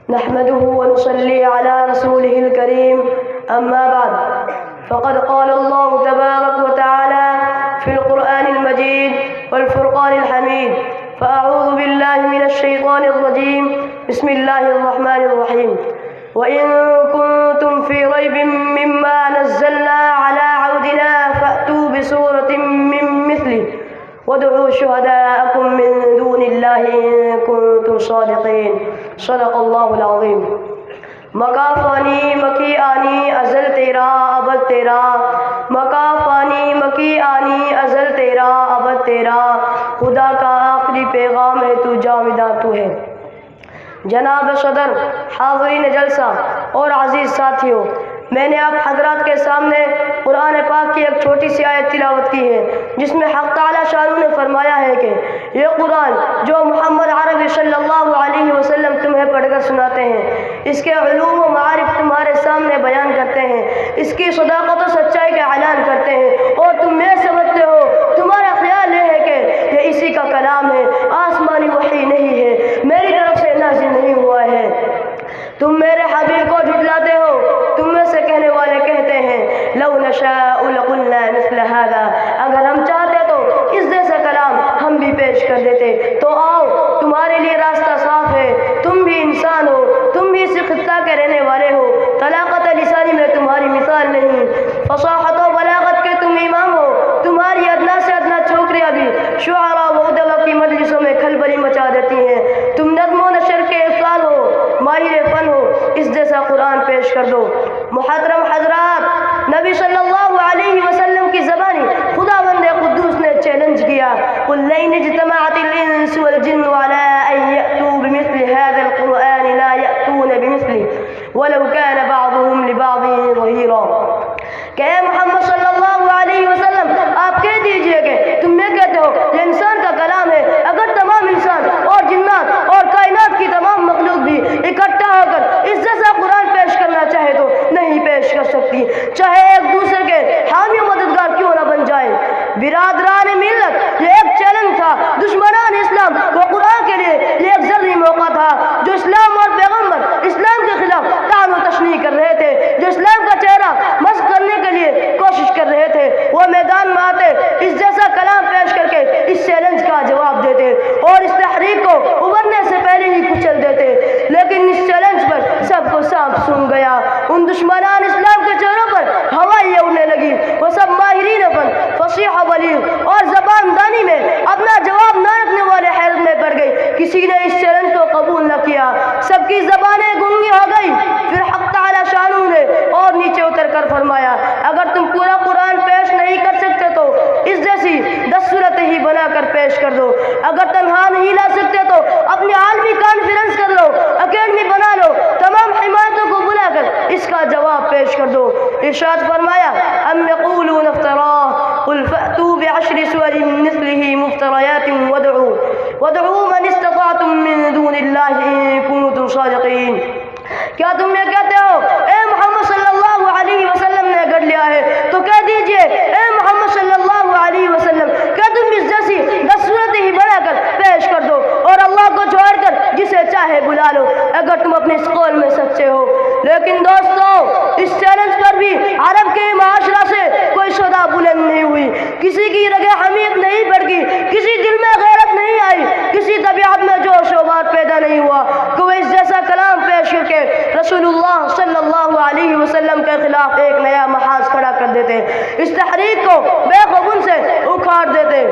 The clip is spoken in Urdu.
نحمده ونصلي على رسوله الكريم أما بعد فقد قال الله تبارك وتعالى في القرآن المجيد والفرقان الحميد فأعوذ بالله من الشيطان الرجيم بسم الله الرحمن الرحيم وإن كنتم في ريب مما نزلنا على عبدنا فأتوا بسورة من مثله وادعوا شهداءكم من دون الله إن كنتم صادقين صدق اللہ العظیم۔ مکا فانی مکی آنی ازل تیرا ابد تیرا، مکا فانی مکی آنی ازل تیرا ابد تیرا، خدا کا آخری پیغام ہے تو جاوداں تو ہے۔ جناب صدر، حاضرین جلسہ اور عزیز ساتھیوں، میں نے آپ حضرات کے سامنے قرآن پاک کی ایک چھوٹی سی آیت تلاوت کی ہے جس میں حق تعالی شانہ نے فرمایا ہے کہ یہ قرآن جو محمد عربی صلی اللہ علیہ وسلم تمہیں پڑھ کر سناتے ہیں، اس کے علوم و معارف تمہارے سامنے بیان کرتے ہیں، اس کی صداقت و سچائی کا اعلان کرتے ہیں، اور تم یہ سمجھتے ہو، تمہارا خیال یہ ہے کہ یہ اسی کا کلام ہے، آسمانی وحی نہیں ہے، میری طرف سے نازل نہیں ہوا ہے۔ تم میرے حبیب کو جھٹلاتے ہو، تم میں سے کہنے والے کہتے ہیں لو نشاء لقلنا مثل هذا، اگر ہم چاہتے تو اس جیسا کلام ہم بھی پیش کر دیتے۔ تو آؤ، تمہارے لیے راستہ صاف ہے، تم بھی انسان ہو، تم بھی اسی خطہ کے رہنے والے ہو، طلاقت لسانی میں تمہاری مثال نہیں، فصاحت و بلاغت کے تم امام ہو، تمہاری ادنا سے ادنا چھوکریاں بھی شعراء و ادبا کی مجلسوں میں کھلبلی مچا دیتی ہیں، تم نظم و نشر کے استاد ہو، ماہر فن ہو، اس جیسا قرآن پیش کر دو۔ محترم حضرات، نبی صلی اللہ علیہ وسلم کی زبانی خداوند قدوس نے چیلنج کیا، قل لئن اجتمعت الانس والجن على ان يأتوا بمثل هذا القرآن لا يأتون بمثله ولو كان بعضهم لبعض ظهيرا، کہ اے محمد صلی اللہ علیہ وسلم آپ کہہ دیجئے کہ تم یہ کہتے ہو یہ انسان کا کلام ہے، اگر تمام انسان اور جنات اور کائنات کی تمام مخلوق بھی اکٹھا ہو کر اس جیسا قرآن پیش کرنا چاہے تو نہیں پیش کر سکتی، چاہے ایک دوسرے کے حامی و مددگار کیوں نہ بن جائیں۔ برادران ملت، یہ ایک چیلنج تھا، دشمنان اسلام و قرآن کے لیے یہ ایک ضروری موقع تھا، جو اسلام اور پیغمبر اسلام کے خلاف طعن و تشنیع کر رہے تھے، جو اسلام کا چہرہ مسخ کرنے کے لیے کوشش کر رہے تھے، وہ میدان میں آتے، اس جیسا کلام پیش کر کے اس چیلنج کا جواب دیتے اور اس تحریک کو ابھرنے سے پہلے ہی کچل دیتے، لیکن اس چیلنج پر سب کو سانپ سونگھ گیا، ان دشمنان اسلام کے چہروں پر ہوائیں اڑنے لگی، وہ سب ماہرین فن، فصیح و بلیغ اور زبان دانی میں اپنا جواب نہ رکھنے والے حیرت میں پڑ گئی، کسی نے اس چیلنج کو قبول نہ کیا، سب کی زبانیں گنگی ہو گئی۔ پھر حق تعالی شانہ نے اور نیچے اتر کر فرمایا اگر تم پورا قرآن پیش نہیں کر سکتے تو اس جیسی 10 صورتیں ہی بنا کر پیش کر دو، اگر تنہا نہیں لا سکتے تو اپنی عالمی کانفرنس کر لو، اکیڈمی بنا لو، تمام حمایتوں کو بلا کر اس کا جواب پیش کر دو۔ ارشاد فرمایا ام یقولون افتراہ قل فأتوا بعشر سور مثلہ مفتریات وادعوا من استطعتم من دون اللہ ان کنتم صادقین، کیا تم یہ کہتے ہو اے محمد صلی اللہ علیہ وسلم نے گڑھ لیا ہے تو کہہ دیجئے اے محمد صلی اللہ علیہ وسلم کہ تم اس جیسی 10 صورتیں ہی بنا کر پیش کر دو اور اللہ کو چھوڑ کر جسے چاہے بلا لو اگر تم اپنے اس قول میں سچے ہو۔ لیکن دوستو، اس چیلنج پر بھی عرب کے معاشرہ سے کوئی صدا بلند نہیں ہوئی، کسی کی رگ حمیت نہیں بڑھ گئی، کسی دل میں غیرت نہیں آئی، کسی طبیعت میں جوش و بار پیدا نہیں ہوا کہ وہ اس جیسا کلام پیش کر کے رسول اللہ صلی اللہ علیہ وسلم کے خلاف ایک نیا محاذ کھڑا کر دیتے، اس تحریک کو بے خبن سے اکھاڑ دیتے۔